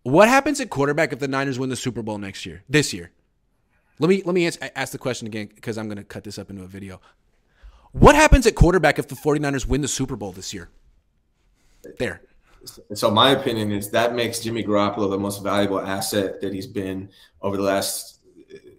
What happens at quarterback if the Niners win the Super Bowl this year? Let me ask the question again because I'm going to cut this up into a video. What happens at quarterback if the 49ers win the Super Bowl this year? There. So my opinion is that makes Jimmy Garoppolo the most valuable asset that he's been over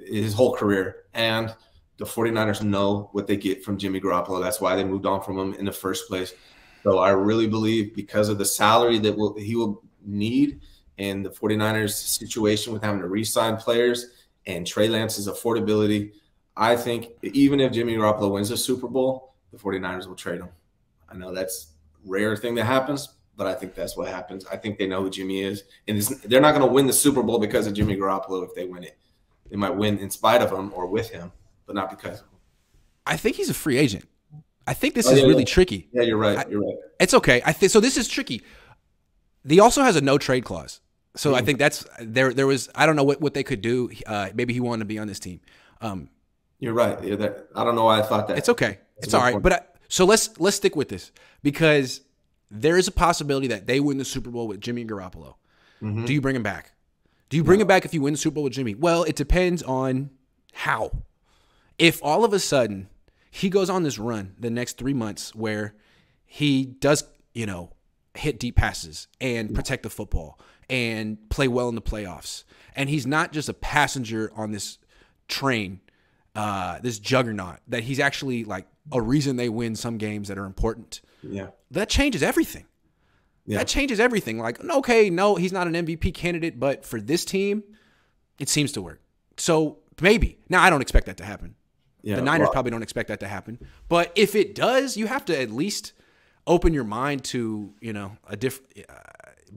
his whole career. And the 49ers know what they get from Jimmy Garoppolo. That's why they moved on from him in the first place. So I really believe because of the salary that he will need in the 49ers situation with having to re-sign players and Trey Lance's affordability, I think even if Jimmy Garoppolo wins the Super Bowl, the 49ers will trade him. I know that's a rare thing that happens, but I think that's what happens. I think they know who Jimmy is. And they're not going to win the Super Bowl because of Jimmy Garoppolo if they win it. They might win in spite of him or with him, but not because of him. I think he's a free agent. I think this is really tricky. Yeah, you're right. You're right. It's okay. So this is tricky. He also has a no trade clause. So I think that's there was I don't know what they could do. Maybe he wanted to be on this team. You're right. I don't know why I thought that. It's okay. It's all right. But so let's stick with this because there is a possibility that they win the Super Bowl with Jimmy Garoppolo. Do you bring him back? Do you bring him back if you win the Super Bowl with Jimmy? Well, it depends on how. If all of a sudden he goes on this run the next 3 months where he does, hit deep passes and protect the football and play well in the playoffs, and he's not just a passenger on this train, this juggernaut, that he's actually like a reason they win some games that are important. Yeah. That changes everything. Yeah. That changes everything. Like, okay, no, he's not an MVP candidate, but for this team, it seems to work. So maybe. Now, I don't expect that to happen. Yeah, the Niners probably don't expect that to happen. But if it does, you have to at least open your mind to,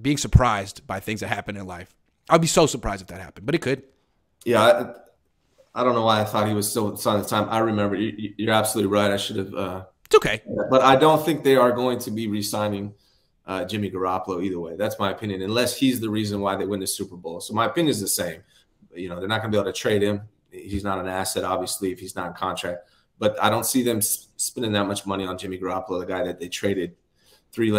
being surprised by things that happen in life. I'd be so surprised if that happened, but it could. Yeah, I don't know why I thought he was still signing the time. I remember. You're absolutely right. I should have. It's okay. But I don't think they are going to be re-signing Jimmy Garoppolo either way. That's my opinion, unless he's the reason why they win the Super Bowl. So my opinion is the same. They're not going to be able to trade him. He's not an asset, obviously, if he's not in contract. But I don't see them spending that much money on Jimmy Garoppolo, the guy that they traded three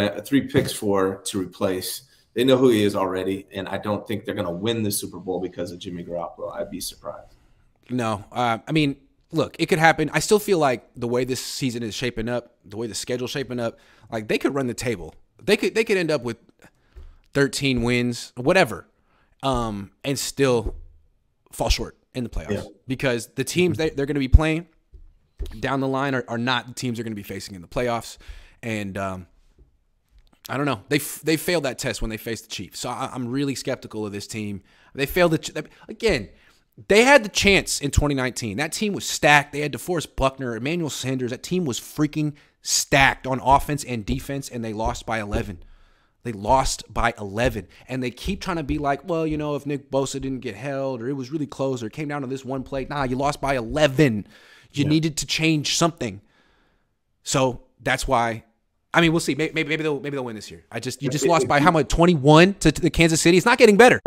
picks for to replace. They know who he is already, and I don't think they're going to win the Super Bowl because of Jimmy Garoppolo. I'd be surprised. No. Look, it could happen. I still feel like the way this season is shaping up, the way the schedule's shaping up, like they could run the table. They could end up with 13 wins, whatever, and still fall short in the playoffs because the teams they're going to be playing down the line are not the teams they're going to be facing in the playoffs. And I don't know. They failed that test when they faced the Chiefs. So I'm really skeptical of this team. They failed again. They had the chance in 2019. That team was stacked. They had DeForest Buckner, Emmanuel Sanders. That team was freaking stacked on offense and defense, and they lost by 11. They lost by 11. And they keep trying to be like, well, if Nick Bosa didn't get held or it was really close or it came down to this one play. Nah, you lost by 11. You needed to change something. So that's why. I mean, we'll see. Maybe they'll win this year. You just lost by how much? 21 to the Kansas City. It's not getting better.